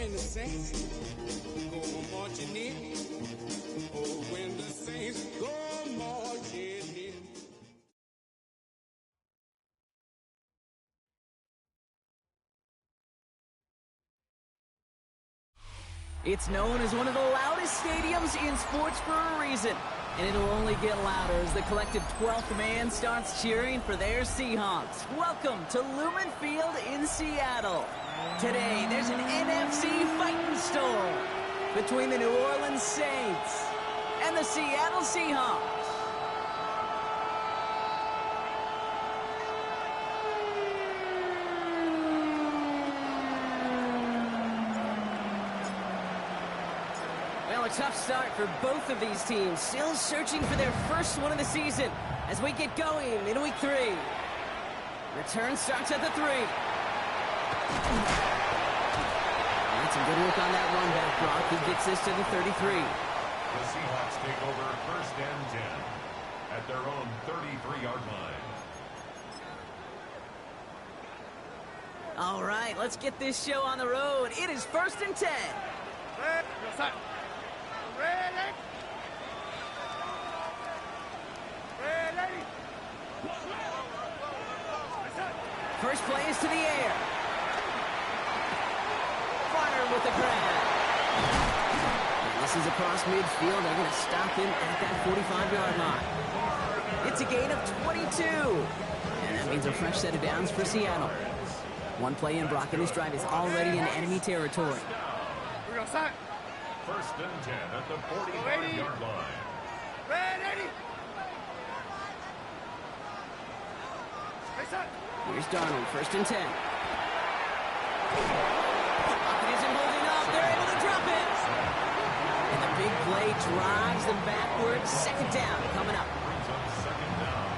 when the Saints go marching in. Oh, when the Saints go marching in. It's known as one of the loudest stadiums in sports for a reason. And it'll only get louder as the collective 12th man starts cheering for their Seahawks. Welcome to Lumen Field in Seattle. Today, there's an NFC fighting storm between the New Orleans Saints and the Seattle Seahawks. Well, a tough start for both of these teams, still searching for their first one of the season as we get going in week 3. Return starts at the 3. That's some good work on that run back, Brock. He gets this to the 33. The Seahawks take over 1st and 10 at their own 33-yard line. All right, let's get this show on the road. It is 1st and 10. Ready? First play is to the air. Fire with the grab. And this is across midfield. They're going to stop him at that 45-yard line. It's a gain of 22. And that means a fresh set of downs for Seattle. One play in, Brock, and this drive is already in enemy territory. We're going to start. 1st and 10 at the 45-yard line. Ready? Here's Donald, 1st and 10. Pocket isn't holding up. They're able to drop it. And the big play drives them backwards. 2nd down coming up. Brings up 2nd down.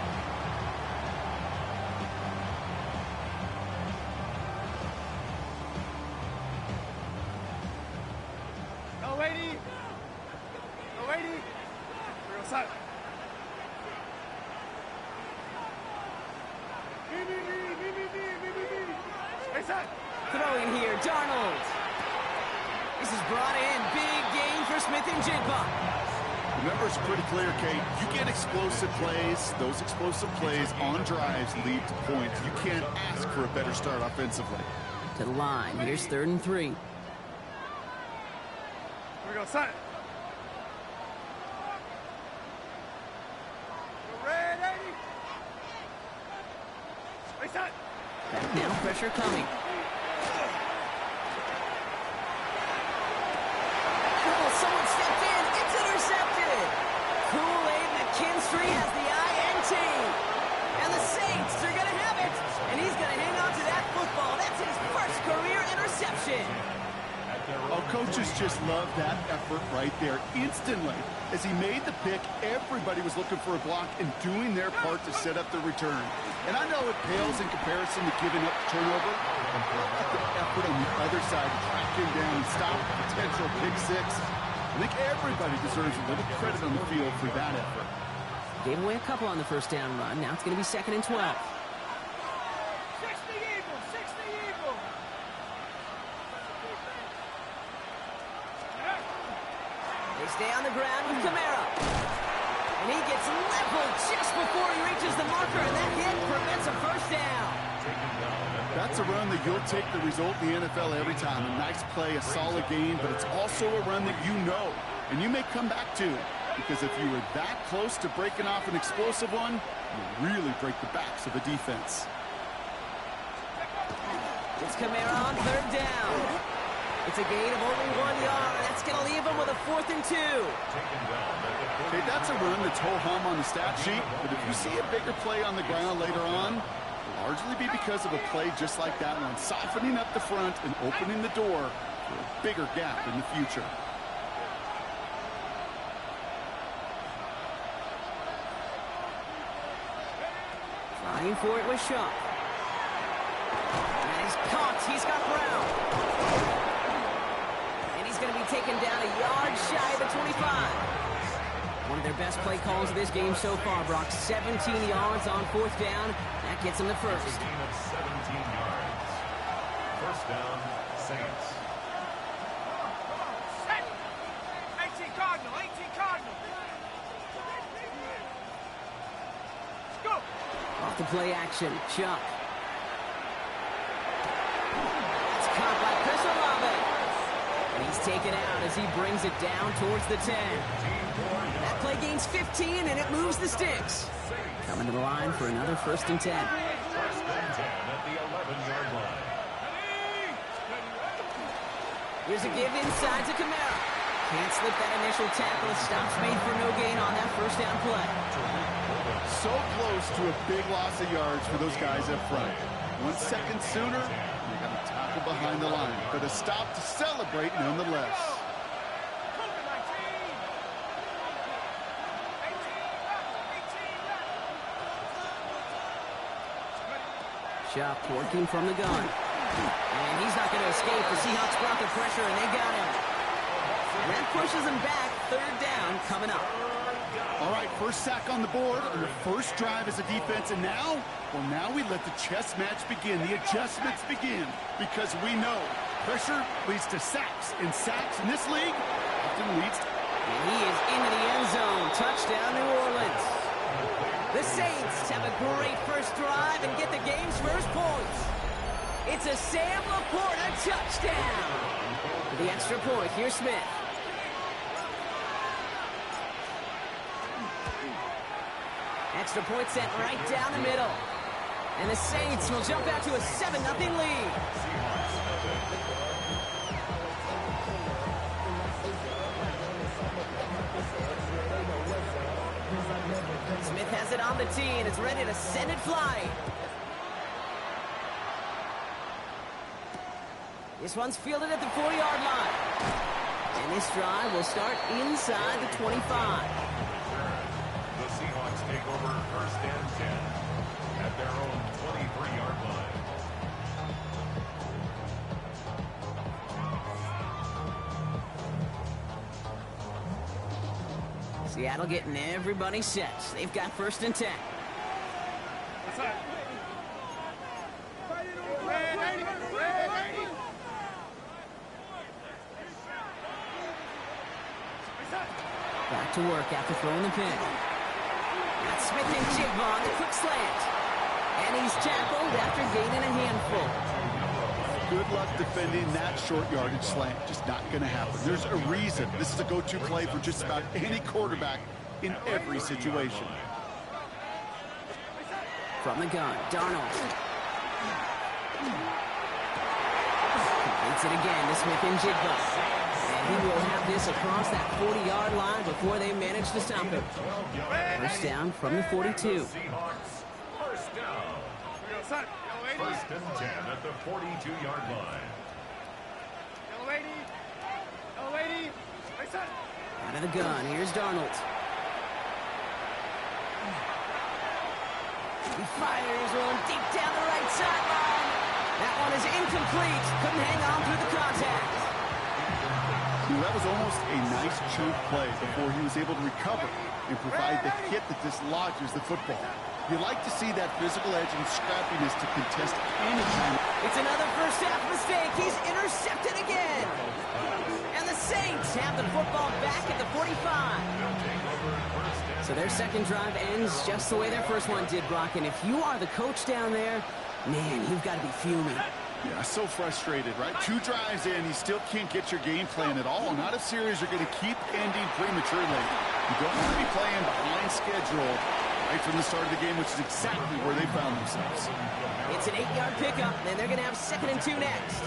No waiting. We're going to start. Throwing here, Darnold. This is brought in. Big gain for Smith and Jigba. Remember, it's pretty clear, Kate. You get explosive plays. Those explosive plays on drives lead to points. You can't ask for a better start offensively. To the line. Here's 3rd and 3. We're going to start. Ready? Start. Back now, pressure coming. Someone stepped in. It's intercepted. Kool-Aid McKinstry has the INT. And the Saints are going to have it. And he's going to hang on to that football. That's his first career interception. Oh, coaches just love that effort right there. Instantly, as he made the pick, everybody was looking for a block and doing their part to set up the return. And I know it pales in comparison to giving up the turnover. And the effort on the other side to track him down and stop a potential pick 6. I think everybody deserves a little credit on the field for that effort. Gave away a couple on the 1st down run. Now it's going to be 2nd and 12. 60 Eagles. They stay on the ground with Kamara. And he gets leveled just before he reaches the marker, and that hit prevents a 1st down. That's a run that you'll take the result in the NFL every time. A nice play, a solid game, but it's also a run that you know, and you may come back to. Because if you were that close to breaking off an explosive one, you really break the backs of the defense. It's Kamara on 3rd down. It's a gain of only 1 yard. That's going to leave him with a 4th and 2. Okay, that's a run that's ho-hum on the stat sheet, but if you see a bigger play on the ground later on, it'll largely be because of a play just like that one, softening up the front and opening the door for a bigger gap in the future. Trying for it with Shaw. And he's caught. He's got Brown. And he's going to be taken down a yard shy of the 25. One of their best play calls of this game so far, Brock. 17 yards on 4th down. That gets them the first. A gain of 17 yards. 1st down, Saints. Off the play action. Chuck. It's caught by Chris Olave. And he's taken out as he brings it down towards the 10. That play gains 15, and it moves the sticks. Coming to the line for another 1st and 10. 1st and 10 at the 11-yard line. Here's a give inside to Kamara. Can't slip that initial tackle. Stops made for no gain on that 1st down play. So close to a big loss of yards for those guys up front. 1 second sooner, you got to tackle behind the line. But a stop to celebrate nonetheless. Schuck working from the gun. And he's not going to escape. The Seahawks brought the pressure, and they got him. That pushes him back. 3rd down coming up. All right, first sack on the board on the first drive as a defense, and now we let the chess match begin, the adjustments begin, because we know pressure leads to sacks, and sacks in this league often leads to... And he is into the end zone. Touchdown, New Orleans. The Saints have a great first drive and get the game's first points. It's a Sam Laporta touchdown. For the extra point, here's Smith. Extra point sent right down the middle. And the Saints will jump out to a 7-0 lead. Smith has it on the tee and is ready to send it flying. This one's fielded at the 40-yard line. And this drive will start inside the 25. The Seahawks take over 1st and 10 at their own 23-yard line. Seattle getting everybody set. They've got 1st and 10. Back to work after throwing the pin. That's Smith and Jigba on the quick slant. And he's tackled after gaining a handful. Good luck defending that short yardage slant. Just not going to happen. There's a reason this is a go-to play for just about any quarterback in every situation. From the gun, Darnold. Completes it again to Smith and Jigba. And he will have this across that 40-yard line before they manage to stop him. 1st down from the 42. Seahawks, 1st down. 1st and 10 at the 42-yard line. Out of the gun, here's Darnold. He fires one deep down the right sideline. That one is incomplete. Couldn't hang on through the contact. That was almost a nice chunk play before he was able to recover and provide the hit that dislodges the football. You like to see that physical edge and scrappiness to contest any time. It's another first half mistake. He's intercepted again. And the Saints have the football back at the 45. So their second drive ends just the way their first one did, Brock. And if you are the coach down there, man, you've got to be fuming. Yeah, so frustrated, right? 2 drives in, you still can't get your game plan at all. Not a series you're going to keep ending prematurely. You don't want to be playing behind schedule right from the start of the game, which is exactly where they found themselves. It's an 8-yard pickup, and then they're going to have 2nd and 2 next.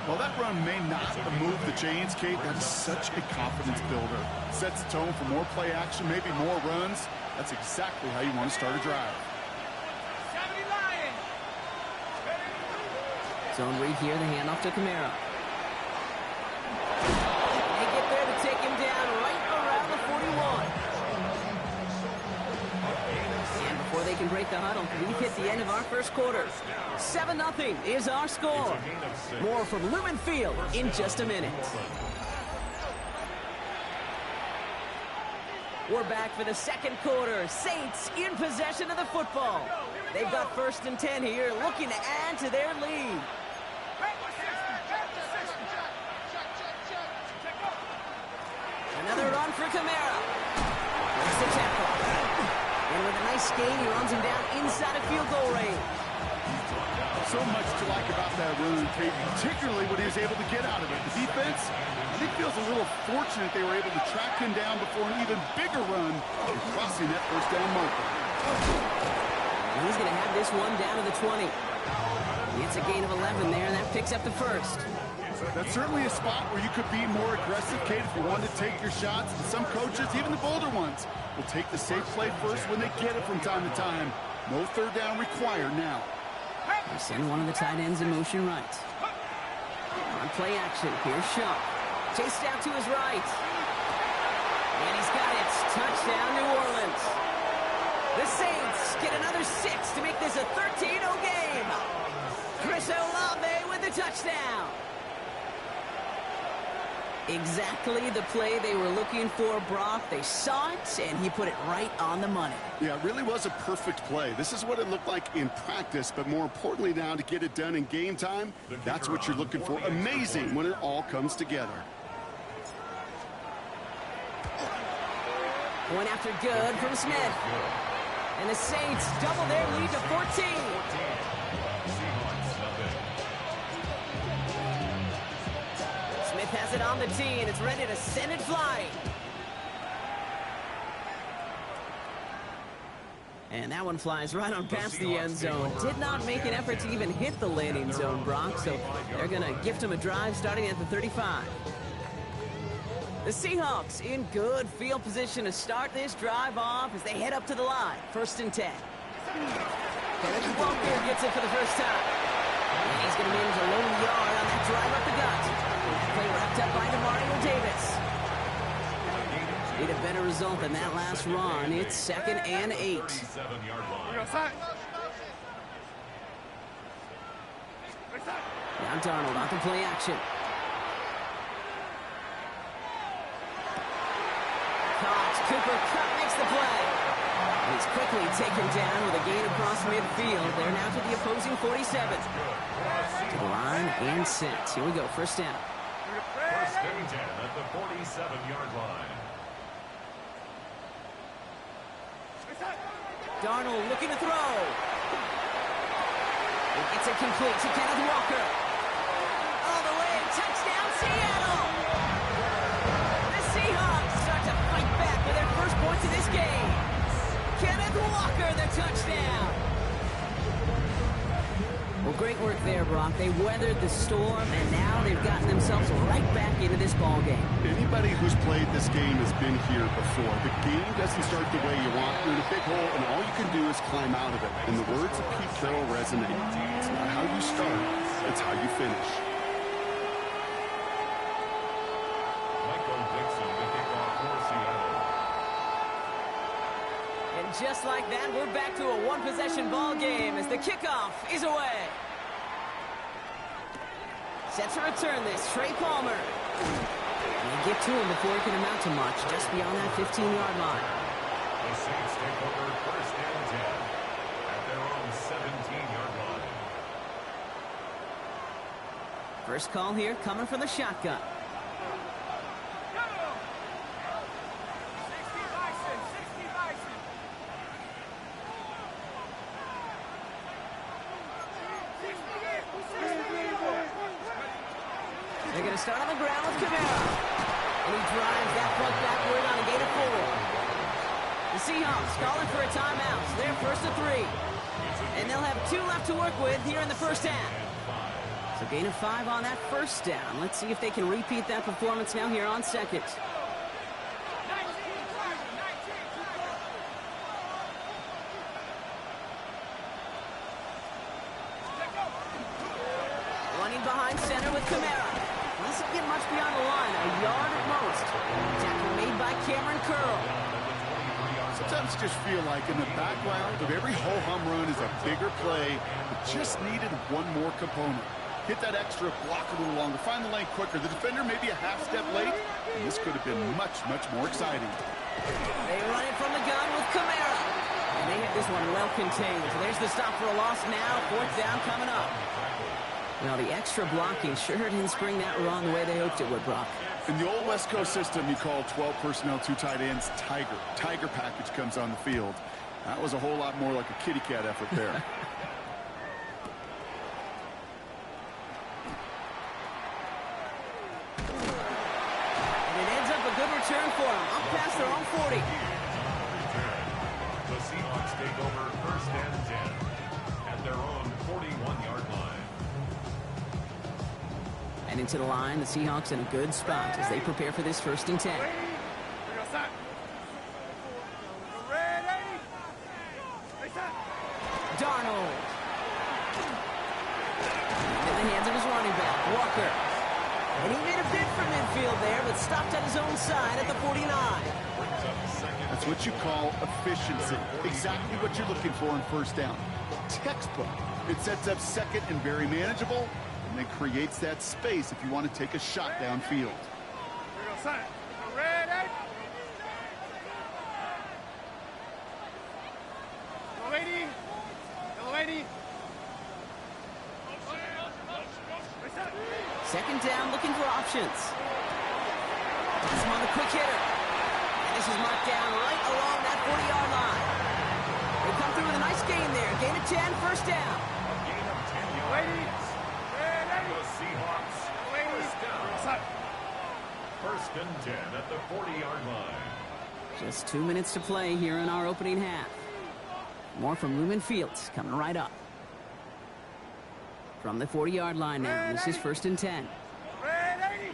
Well, that run may not move the chains, Kate. That is such a confidence builder. Sets the tone for more play action, maybe more runs. That's exactly how you want to start a drive. Zone read here, the handoff to Kamara. They get there to take him down right around the 41. And before they can break the huddle, we've hit the end of our first quarter. 7-0 is our score. More from Lumen Field in just a minute. We're back for the second quarter. Saints in possession of the football. They've got 1st and 10 here, looking to add to their lead. Another run for Kamara. Breaks the tackle. And with a nice this game, he runs him down inside a field goal range. So much to like about that run, particularly what he was able to get out of it. The defense, I think, feels a little fortunate they were able to track him down before an even bigger run and crossing that first down marker. And he's going to have this one down to the 20. He gets a gain of 11 there, and that picks up the first. That's certainly a spot where you could be more aggressive, Kate, if you wanted to take your shots. And some coaches, even the bolder ones, will take the safe play first when they get it from time to time. No third down required now. They send one of the tight ends in motion right. On play action, here's Shaw. Chased out to his right. And he's got it. Touchdown, New Orleans. The Saints get another 6 to make this a 13-0 game. Chris Olave with the touchdown. Exactly the play they were looking for, Brock. They saw it, and he put it right on the money. Yeah, it really was a perfect play. This is what it looked like in practice, but more importantly now to get it done in game time, that's what you're looking for. Amazing when it all comes together. One after good from Smith. And the Saints double their lead to 14. Smith has it on the tee, and it's ready to send it flying. And that one flies right on past the end zone. Did not make an effort to even hit the landing zone, Brock, so they're going to gift him a drive starting at the 35. The Seahawks in good field position to start this drive off as they head up to the line. 1st and 10. Kenneth Walker gets it for the first time. And he's going to manage a low yard on that drive up the gut. Play wrapped up by Demario Davis. Need a better result than that last run. It's 2nd and 8. Now Darnold on the play action. Cooper Kupp makes the play. He's quickly taken down with a gain across midfield. They're now to the opposing 47. To the line and sent. Here we go, first down. 1st and 10 at the 47-yard line. Darnold looking to throw. It gets it complete to Kenneth Walker. All the way, touchdown Seattle! The Seahawks start to fight back with their first points of this game. Kenneth Walker, the touchdown. Well, great work there, Brock. They weathered the storm, and now they've gotten themselves right back into this ball game. Anybody who's played this game has been here before. The game doesn't start the way you want. You're in a big hole, and all you can do is climb out of it. And the words of Pete Carroll resonate. It's not how you start, it's how you finish. And just like that, we're back to a one-possession ball game as the kickoff is away. Set to return this, Trey Palmer. They get to him before he can amount to much, just beyond that 15-yard line. The Saints take over 1st and 10 at their own 17-yard line. First call here coming from the shotgun. They're going to start on the ground with Kamara. And he drives that punt backward on a gain of 4. The Seahawks calling for a timeout. So they're 1st and 3. And they'll have 2 left to work with here in the first half. So gain of 5 on that first down. Let's see if they can repeat that performance now here on 2nd. Running behind center with Kamara. Doesn't get much beyond the line, a yard at most. Tackle made by Cameron Curl. Sometimes you just feel like in the background of every ho-hum run is a bigger play that just needed one more component. Hit that extra block a little longer, find the lane quicker. The defender may be a half step late, and this could have been much, much more exciting. They run it from the gun with Kamara. And they have this one well contained. So there's the stop for a loss now. 4th down coming up. Well, the extra blocking sure didn't spring that run the way they hoped it would, Brock. In the old West Coast system, you call 12 personnel, 2 tight ends, Tiger. Tiger package comes on the field. That was a whole lot more like a kitty cat effort there. And it ends up a good return for them. Up past their own 40. The Seahawks take over first and 10 at their own 41-yard line. And into the line, the Seahawks in a good spot as they prepare for this 1st and 10. We're going to set. Ready. They set. Darnold. In the hands of his running back, Walker. And he made a bid for midfield there, but stopped at his own side at the 49. That's what you call efficiency. Exactly what you're looking for in 1st down. Textbook. It sets up 2nd and very manageable, and then creates that space if you want to take a shot downfield. We're going to set. Ready. Go lady. Go lady. They set. 2nd down, looking for options. This one, the quick hitter. And this is marked down right along that 40-yard line. They come through with a nice gain there. Gain of 10, 1st down. A gain of 10 yards. Ladies. Ready. The Seahawks Ladies. first down. Set. 1st and 10 at the 40-yard line. Just 2 minutes to play here in our opening half. More from Lumen Fields coming right up. From the 40-yard line now, this is 1st and 10. Ready.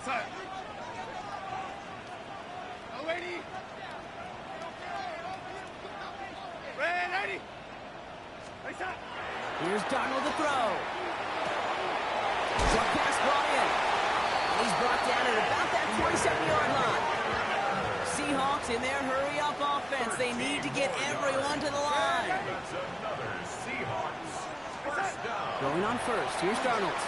Set. Go lady. Ready. They set. Here's Darnold to throw. Short pass brought in. And he's brought down at about that 47-yard line. Seahawks in their hurry-up offense. They need to get everyone to the line. That's another Seahawks first down. Going on first. Here's Darnold.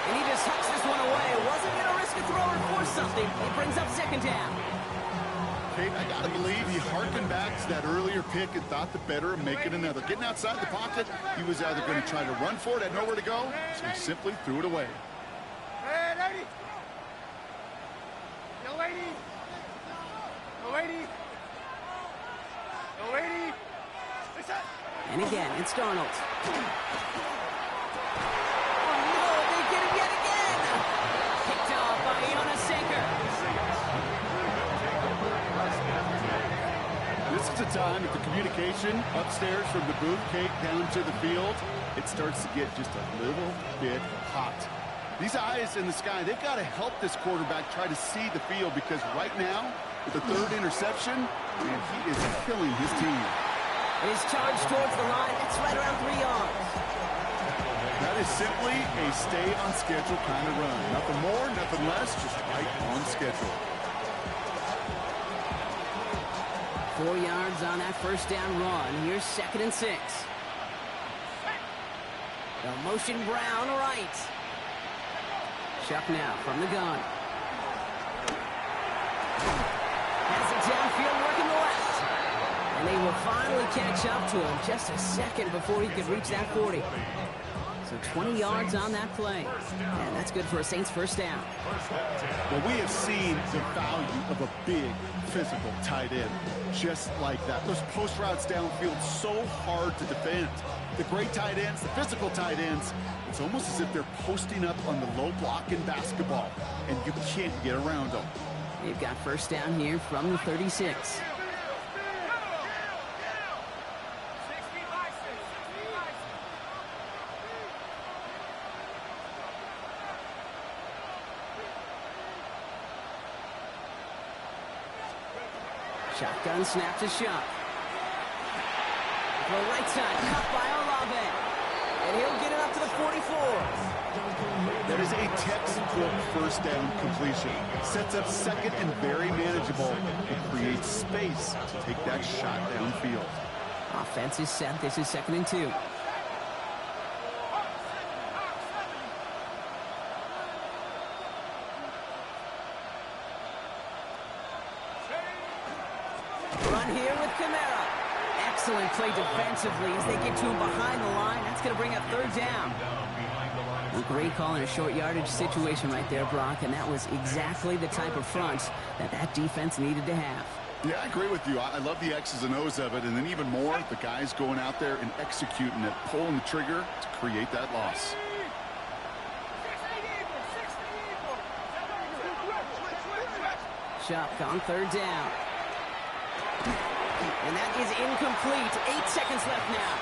And he just hucks this one away. Wasn't going to risk a throw or force something. It brings up 2nd down. Kate, I got to believe he harkened back to that earlier pick and thought the better of making another. Getting outside the pocket, he was either going to try to run for it, had nowhere to go, so he simply threw it away. Ready. Go lady. Go lady. Go lady. They set. And again, it's Darnold. Oh, no, they get it yet again. Picked off by Iona Saker. This is a time that the communication upstairs from the booth, Kate, down to the field, it starts to get just a little bit hot. These eyes in the sky, they've got to help this quarterback try to see the field, because right now, with the 3rd interception, man, he is killing his team. And his charge towards the line, it's right around 3 yards. That is simply a stay on schedule kind of run. Nothing more, nothing less, just right on schedule. 4 yards on that 1st down run. Here's 2nd and 6. The motion Brown right. Chuck now from the gun. Has it downfield working the left. And they will finally catch up to him just a second before he could reach that 40. So 20 yards on that play. And that's good for a Saints 1st down. Well, we have seen the value of a big physical tight end just like that. Those post routes downfield so hard to defend. The great tight ends, the physical tight ends, it's almost as if they're posting up on the low block in basketball, and you can't get around them. They've got 1st down here from the 36. Shotgun snap to Shuck. The right side, cut by Olave. And he'll get it up to the 44. That is a textbook 1st down completion. Sets up 2nd and very manageable. It creates space to take that shot downfield. Offense is set. This is 2nd and 2. Run here with Kamara. Excellent play defensively as they get to him behind the line. That's going to bring up 3rd down. A great call in a short yardage situation right there, Brock, and that was exactly the type of front that defense needed to have. Yeah, I agree with you. I love the X's and O's of it, and then even more, the guys going out there and executing it, pulling the trigger to create that loss. Shuck on third down. And that is incomplete. 8 seconds left now.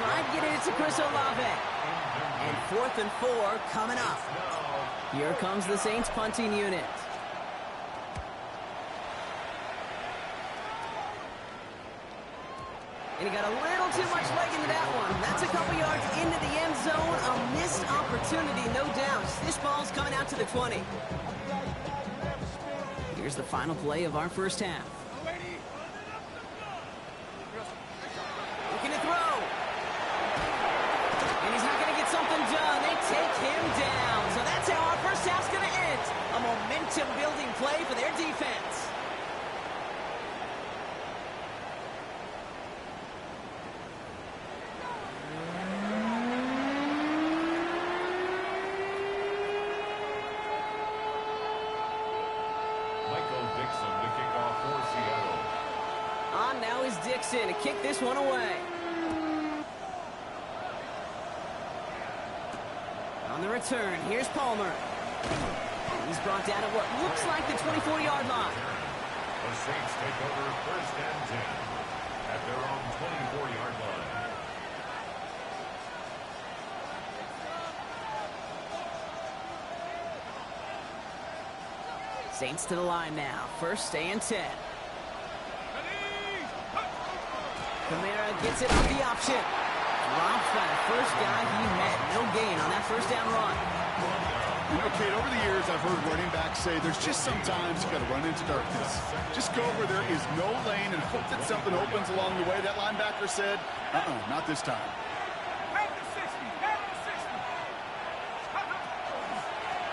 Tried getting it to Chris Olave. And 4th and 4 coming up. Here comes the Saints punting unit. And he got a little too much leg into that one. That's a couple yards into the end zone. A missed opportunity, no doubt. This ball's coming out to the 20. Here's the final play of our first half. Looking to throw. And he's not going to get something done. They take him down. So that's how our first half's going to end. A momentum-building play for their defense. Dixon to kick this one away. On the return, here's Palmer. He's brought down at what looks like the 24-yard line. The Saints take over 1st and 10 at their own 24-yard line. Saints to the line now. 1st and 10. Kamara gets it on the option. Drops by the first guy he met. No gain on that first down run. You know, Kate, over the years, I've heard running backs say there's just sometimes you got to run into darkness. Just go where there is no lane and hope that something opens along the way. That linebacker said, not this time.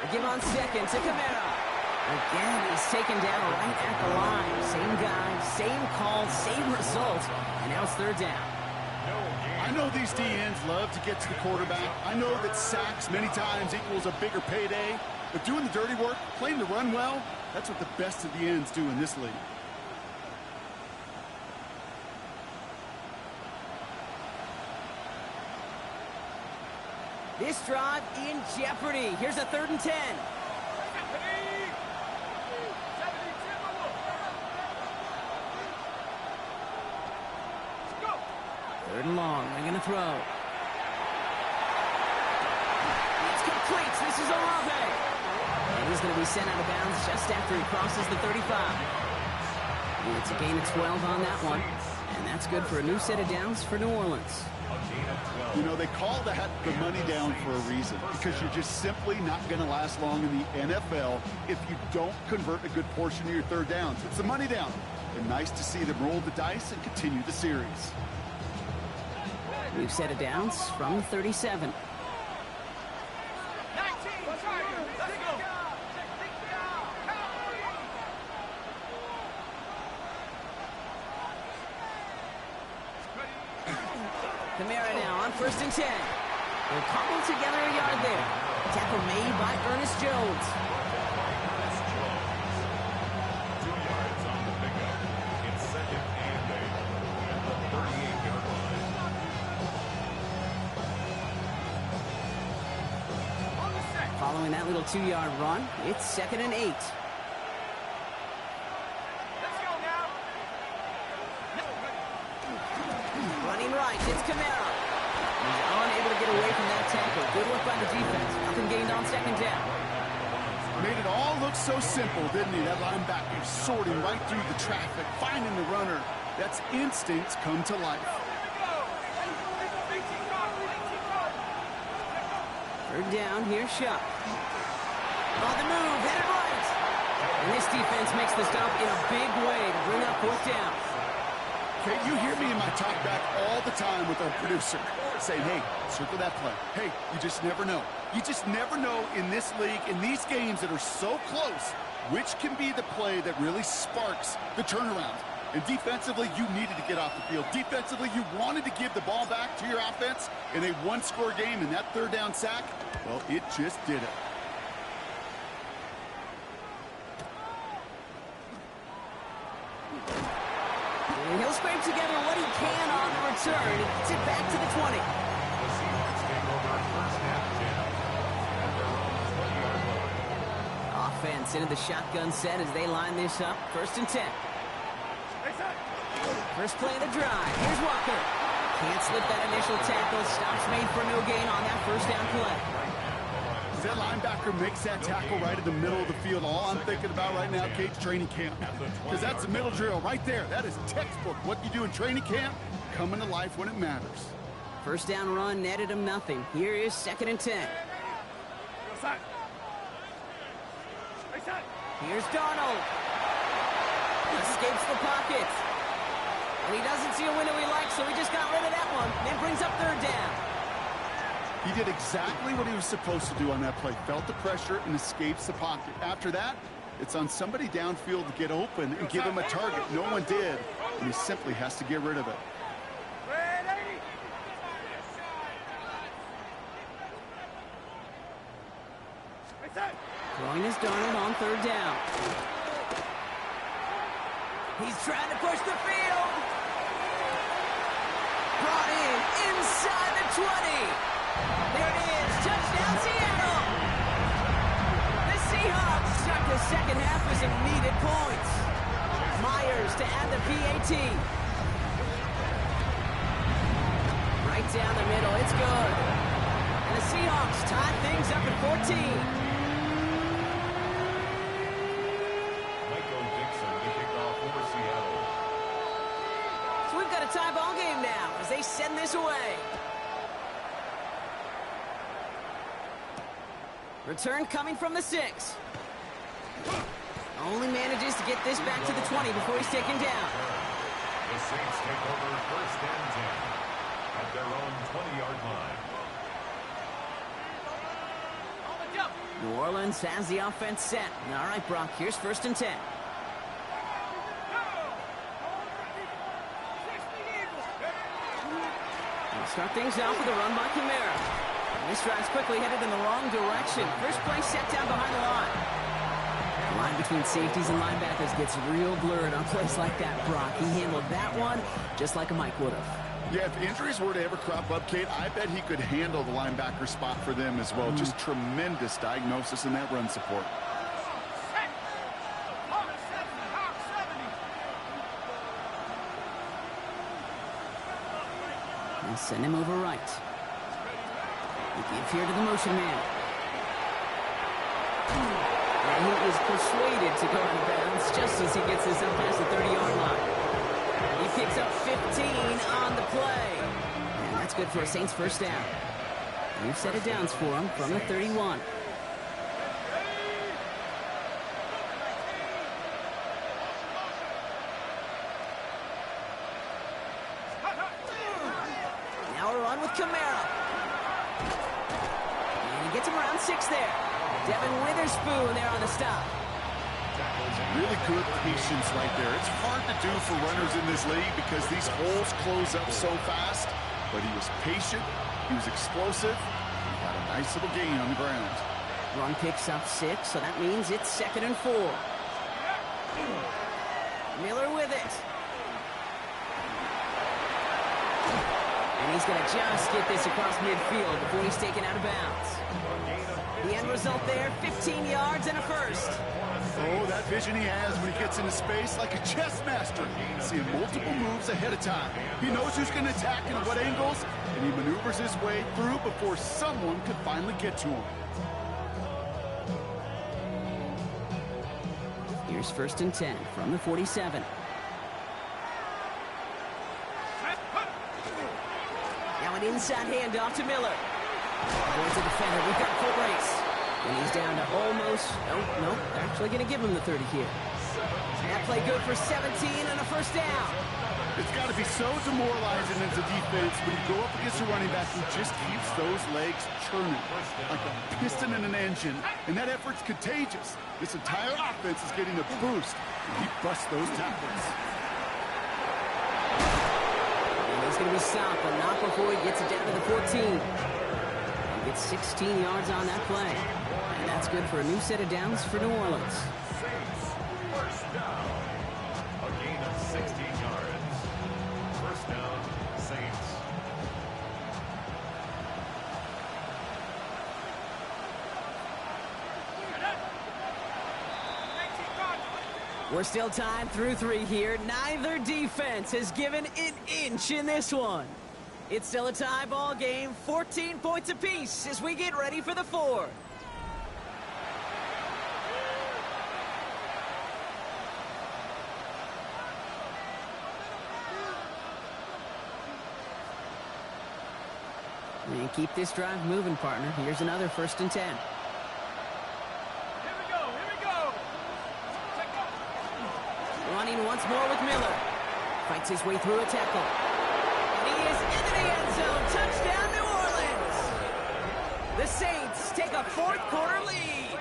They give on second to Kamara. Again, he's taken down right at the line. Same guy, same call, same result. And now it's 3rd down. I know these DNs love to get to the quarterback. I know that sacks many times equals a bigger payday. But doing the dirty work, playing the run well, that's what the best of the ends do in this league. This drive in jeopardy. Here's a 3rd and 10. 3rd and long. They're going to throw. It's complete. This is Olave. And he's going to be sent out of bounds just after he crosses the 35. And it's a gain of 12 on that one. And that's good for a new set of downs for New Orleans. You know, they call that the money down for a reason, because you're just simply not going to last long in the NFL if you don't convert a good portion of your 3rd downs. It's the money down. And nice to see them roll the dice and continue the series. New set of downs from 37. Kamara now on 1st and 10. They'll cobble together a yard there. Tackle made by Ernest Jones. 2 yards on the pickup. It's 2nd and 8 at the 38-yard line. Following that little 2-yard run, it's 2nd and 8. Running right, it's Kamara. He's unable to get away from that tackle. Good work by the defense. Nothing gained on 2nd down. Made it all look so simple, didn't he? That linebacker sorting right through the traffic, finding the runner. That's instincts come to life. 3rd down, here's Shuck. On the move, headed right. And this defense makes the stop in a big way to bring up 4th down. Okay, you hear me in my talk back all the time with our producer saying, hey, circle that play. Hey, you just never know. You just never know in this league, in these games that are so close, which can be the play that really sparks the turnaround. And defensively, you needed to get off the field. Defensively, you wanted to give the ball back to your offense in a one-score game, and that third down sack, well, it just did it. And he'll scrape together what he can on the return. He gets it back to the 20. The Seahawks take over first half jam at their own 20-yard line. Offense into the shotgun set as they line this up. 1st and 10. First play of the drive. Here's Walker. Can't slip that initial tackle. Stops made for no gain on that first down play. That linebacker makes that tackle right in the middle of the field. All I'm thinking about right now, Cage, training camp. Because that's the middle drill right there. That is textbook. What you do in training camp, coming to life when it matters. First down run netted him nothing. Here is 2nd and 10. Here's Darnold. Escapes the pocket. And he doesn't see a window he likes, so he just got rid of that one. Then brings up 3rd down. He did exactly what he was supposed to do on that play. Felt the pressure and escapes the pocket. After that, it's on somebody downfield to get open and give him a target. No one did, and he simply has to get rid of it. Throwing his Darnold on 3rd down. He's trying to push the field. Brought in inside the 20. There it is. Touchdown, Seattle. The Seahawks start the second half with some needed points. Myers to add the PAT. Right down the middle. It's good. And the Seahawks tie things up at 14. Tie ball game now as they send this away. Return coming from the 6. Only manages to get this back to the 20 before he's taken down. The Saints take over 1st and 10 at their own 20-yard line. New Orleans has the offense set. All right, Brock, here's 1st and 10. Start things off with a run by Kamara. This drive's quickly headed in the wrong direction. First play set down behind the line. The line between safeties and linebackers gets real blurred on plays like that, Brock. He handled that one just like a Mike would have. Yeah, if injuries were to ever crop up, Kate, I bet he could handle the linebacker spot for them as well. Just tremendous diagnosis in that run support. And send him over right. We give here to the motion man. And he is persuaded to go out of bounds just as he gets this up past the 30-yard line. He picks up 15 on the play. And that's good for a Saints first down. New set of downs for him from the 31. Kamara. And he gets him around 6 there. Devin Witherspoon there on the stop. Really good patience right there. It's hard to do for runners in this league because these holes close up so fast. But he was patient. He was explosive. He got a nice little gain on the ground. Run picks up 6, so that means it's 2nd and 4. Miller with it. And he's going to just get this across midfield before he's taken out of bounds. The end result there, 15 yards and a first. Oh, that vision he has when he gets into space like a chess master. Seeing multiple moves ahead of time. He knows who's going to attack and what angles, and he maneuvers his way through before someone could finally get to him. Here's 1st and 10 from the 47. Now an inside handoff to Miller. Towards the defender, we've got full race. And he's down to almost, no, they're actually going to give him the 30 here. That play good for 17 and a first down. It's got to be so demoralizing as a defense when you go up against a running back who just keeps those legs churning like a piston in an engine. And that effort's contagious. This entire offense is getting a boost. And he busts those tackles. He's going to be stopped, but not before he gets it down to the 14. He gets 16 yards on that play. And that's good for a new set of downs for New Orleans. Saints, first down. A gain of 16 yards. First down, Saints. We're still tied through 3 here. Neither defense has given an inch in this one. It's still a tie ball game, 14 points apiece as we get ready for the 4th. And keep this drive moving, partner. Here's another 1st and 10. Here we go. Running once more with Miller. Fights his way through a tackle. And he is into the end zone. Touchdown, New Orleans. The Saints take a 4th quarter lead.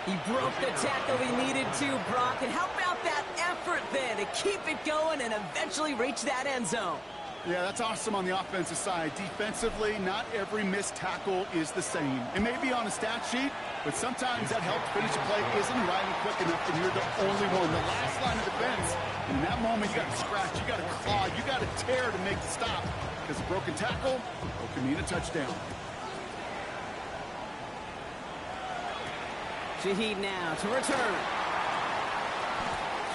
He broke the tackle he needed to, Brock. And how about that effort then to keep it going and eventually reach that end zone? Yeah, that's awesome on the offensive side. Defensively, not every missed tackle is the same. It may be on a stat sheet, but sometimes that help finish a play isn't arriving quick enough, and you're the only one. The last line of defense, and in that moment, you got to scratch, you got to claw, you got to tear to make the stop, because a broken tackle can mean a touchdown. Shaheed now to return.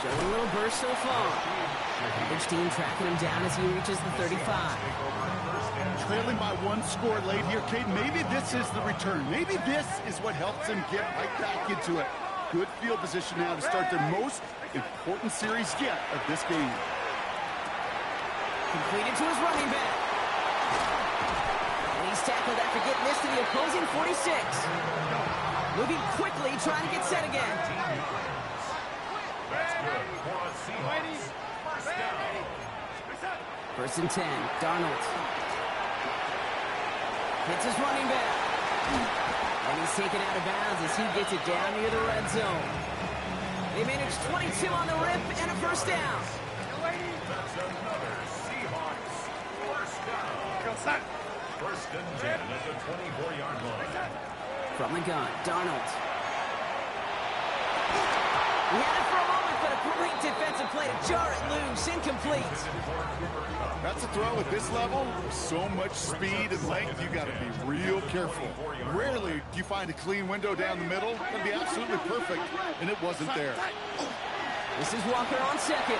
Showing a little burst so far. Each team tracking him down as he reaches the 35. Trailing by 1 score late here, Cade. Maybe this is the return. Maybe this is what helps him get right back into it. Good field position now to start their most important series yet of this game. Completed to his running back. And he's tackled after getting this to the opposing 46. Moving quickly, trying to get set again. That's good for a Seahawks. First down. 1st and 10. Darnold. Hits his running back. And he's taken out of bounds as he gets it down near the red zone. They manage 22 on the rip and a 1st down. That's another Seahawks. First down. 1st and 10 at the 24-yard line. From the gun, Darnold. He had it for a moment, but a great defensive play to jar it loose. Incomplete. That's a throw at this level. So much speed and length, you got to be real careful. Rarely do you find a clean window down the middle. It'd be absolutely perfect, and it wasn't there. This is Walker on 2nd.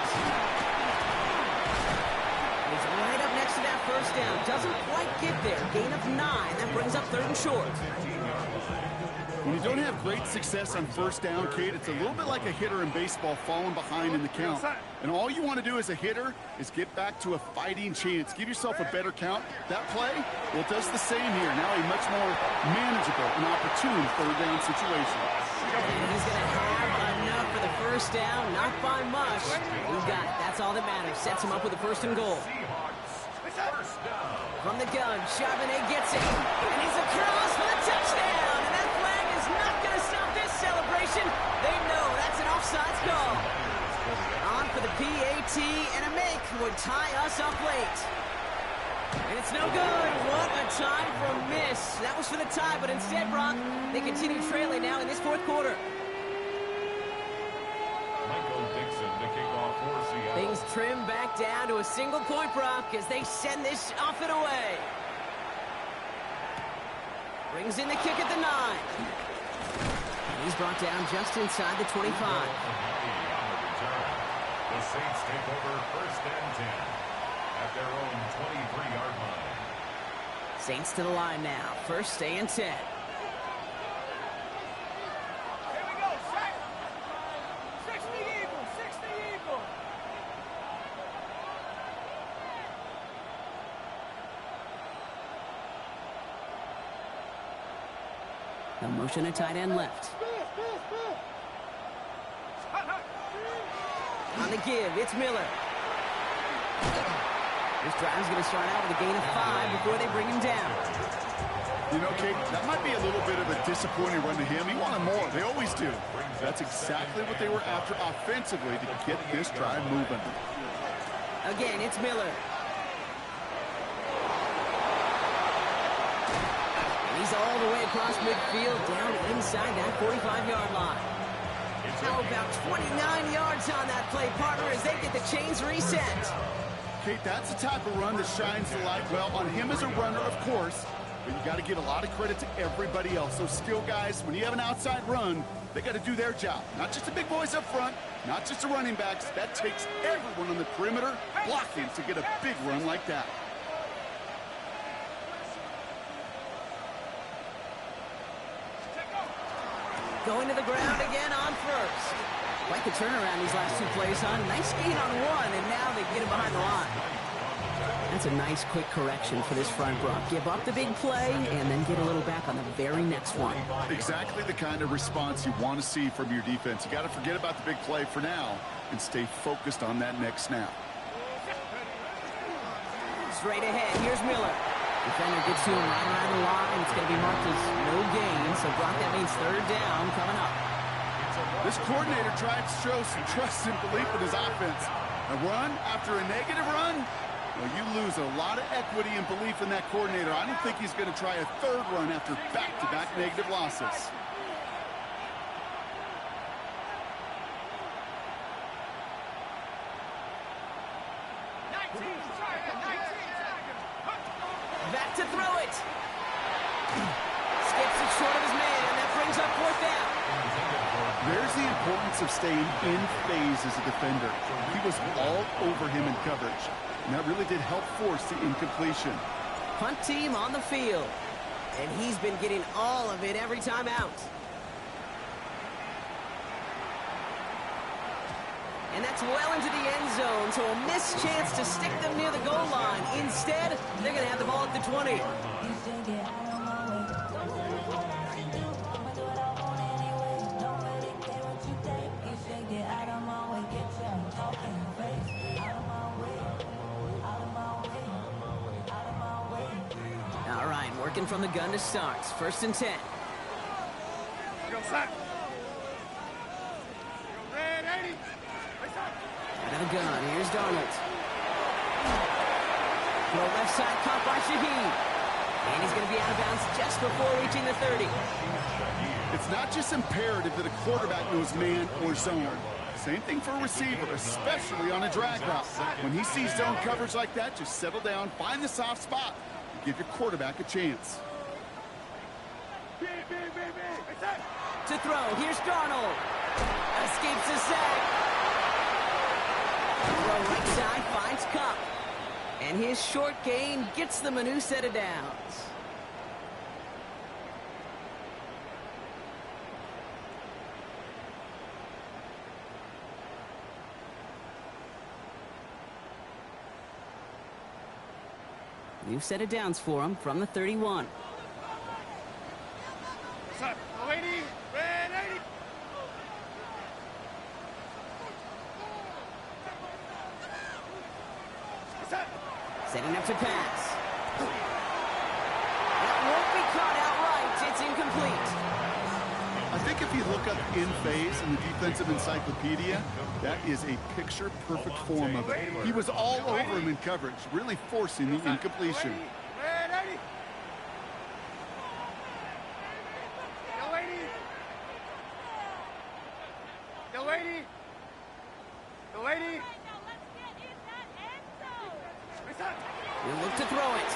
He's right up next to that 1st down. Doesn't quite get there. Gain of 9. That brings up 3rd and short. When you don't have great success on 1st down, Kate, it's a little bit like a hitter in baseball falling behind in the count. And all you want to do as a hitter is get back to a fighting chance. Give yourself a better count. That play, well, it does the same here. Now a much more manageable and opportune 3rd down situation. And he's going to have enough for the 1st down, not by much. He's got it. That's all that matters. Sets him up with a 1st and goal. From the gun, Charbonnet gets it. And he's across for the touchdown. And that flag is not going to stop this celebration. They know that's an offsides call. On for the PAT, and a make would tie us up late. And it's no good. What a time for a miss. That was for the tie, but instead, Brock, they continue trailing now in this 4th quarter. Things trim back down to a single point, Brock, as they send this off and away. Brings in the kick at the 9. And he's brought down just inside the 25. The Saints take over 1st and 10 at their own 23-yard line. Saints to the line now. 1st and 10. The motion at tight end left. On the give, it's Miller. This drive's going to start out with a gain of 5 before they bring him down. You know, Kate, that might be a little bit of a disappointing run to him. He wanted more. They always do. That's exactly what they were after offensively to get this drive moving. Again, it's Miller. And he's all the way across midfield, down inside that 45-yard line. How about 29 yards on that play, partner, as they get the chains reset? Kate, that's the type of run that shines the light well on him as a runner, of course, but you got to give a lot of credit to everybody else. Those skill guys, when you have an outside run, they got to do their job. Not just the big boys up front, not just the running backs. That takes everyone on the perimeter blocking to get a big run like that. Going to the ground again on first. Like the turnaround these last two plays, huh? Nice gain on one, and now they get him behind the line. That's a nice quick correction for this front block. Give up the big play, and then get a little back on the very next one. Exactly the kind of response you want to see from your defense. You got to forget about the big play for now and stay focused on that next snap. Straight ahead, here's Miller. Defender gets to him right around the line. It's going to be marked as no gain, so Brock, that means third down coming up. This coordinator tried to show some trust and belief in his offense. A run after a negative run? Well, you lose a lot of equity and belief in that coordinator. I don't think he's going to try a third run after back-to-back negative losses. Back to throw it. Skips it short of his man, and that brings up fourth down. There's the importance of staying in phase as a defender. He was all over him in coverage, and that really did help force the incompletion. Punt team on the field, and he's been getting all of it every time out. And that's well into the end zone, so a missed chance to stick them near the goal line. Instead, they're going to have the ball at the 20. All right, working from the gun to start. First and 10. Go, sack. Red 80. Out of the gun, here's Donald. Throw left side, caught by Shaheed. And he's going to be out of bounds just before reaching the 30. It's not just imperative that a quarterback knows man or zone. Same thing for a receiver, especially on a drag route. When he sees zone coverage like that, just settle down, find the soft spot, and give your quarterback a chance. To throw, here's Donald. Escapes the sack. Throw right side, finds Cup. And his short gain gets them a new set of downs. New set of downs for him from the 31. Red 80. Red 80. Setting up to pass. That won't be caught outright. It's incomplete. I think if you look up in phase in the defensive encyclopedia, that is a picture-perfect form of it. He was all over him in coverage, really forcing the incompletion. Red 80. Go 80. Go 80. Go 80. We'll look to throw it.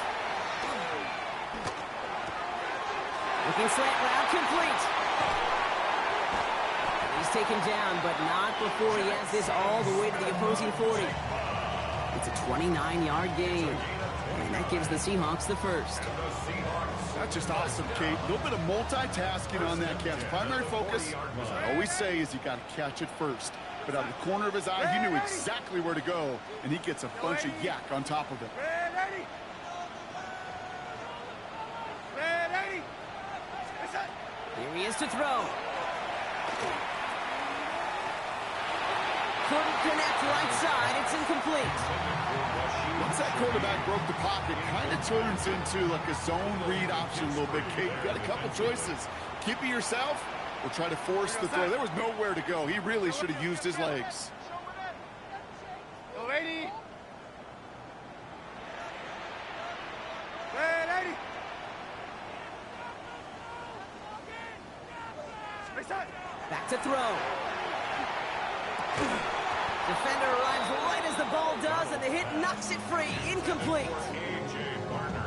Looking slant route, complete. He's taken down, but not before he has this all the way to the opposing 40. It's a 29-yard gain, and that gives the Seahawks the first. That's just awesome, Kate. A little bit of multitasking on that catch. Primary focus, as I always say, is you got to catch it first. But out of the corner of his eye, he knew exactly where to go, and he gets a bunch of yak on top of it. Red 80. Red 80. Here he is to throw. Couldn't connect right side. It's incomplete. Once that quarterback broke the pocket, kind of turns into like a zone read option a little bit, Kate. You got a couple choices. Keep it yourself or try to force the throw. There was nowhere to go. He really should have used his legs. Go 80. Back to throw. Defender arrives right as the ball does, and the hit knocks it free. Incomplete.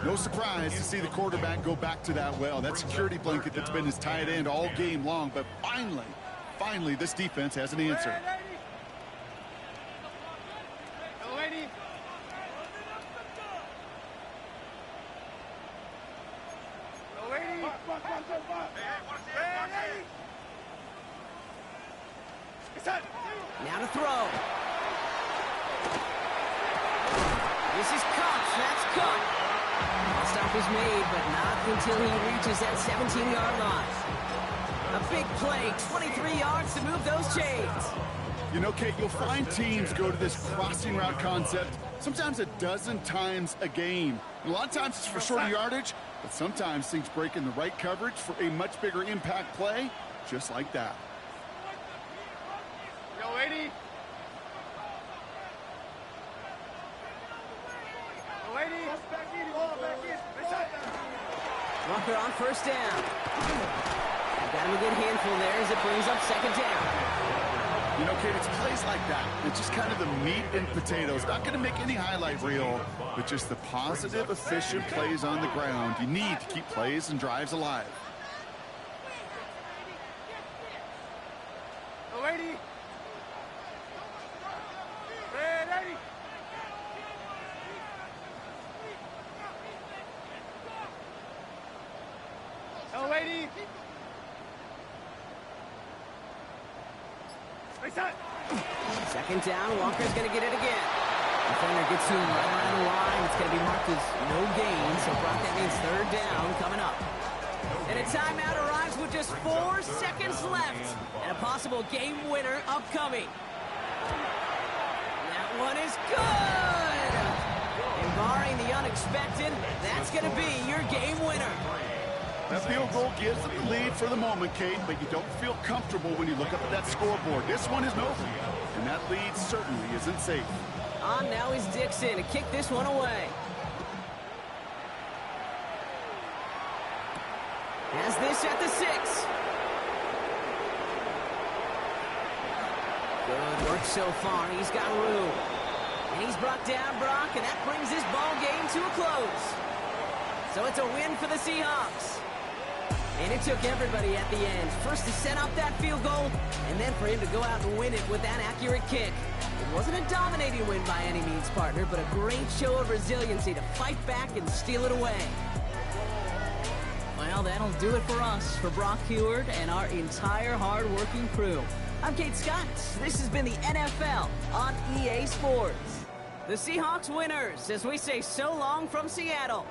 No surprise to see the quarterback go back to that well. That security blanket that's been his tight end all game long. But finally, this defense has an answer. Now to throw. This is caught. That's caught. The stop was made, but not until he reaches that 17-yard line. A big play, 23 yards to move those chains. You know, Kate, you'll find teams go to this crossing route concept sometimes a dozen times a game. And a lot of times it's for shorter yardage, but sometimes things break in the right coverage for a much bigger impact play, just like that. Yo, lady. Yo, lady. Back in. Walker on first down. Got him a good handful there as it brings up second down. You know, Kate, it's plays like that. It's just kind of the meat and potatoes. Not going to make any highlight reel, but just the positive, efficient plays on the ground. You need to keep plays and drives alive. Yo, lady. Ready. Yo, lady. Second down, Walker's going to get it again. Defender gets to him right around the line. It's going to be marked as no gain, so Brock, that means third down coming up. And a timeout arrives with just 4 seconds left, and a possible game winner upcoming. That one is good! And barring the unexpected, that's going to be your game winner. That field goal gives them the lead for the moment, Kate, but you don't feel comfortable when you look up at that scoreboard. This one isn't over, and that lead certainly isn't safe. On now is Dixon to kick this one away. Has this at the 6. Good work so far. He's got room. And he's brought down Brock, and that brings this ball game to a close. So it's a win for the Seahawks. And it took everybody at the end. First to set up that field goal, and then for him to go out and win it with that accurate kick. It wasn't a dominating win by any means, partner, but a great show of resiliency to fight back and steal it away. Well, that'll do it for us, for Brock Heward and our entire hard-working crew. I'm Kate Scott. This has been the NFL on EA Sports. The Seahawks winners, as we say so long from Seattle.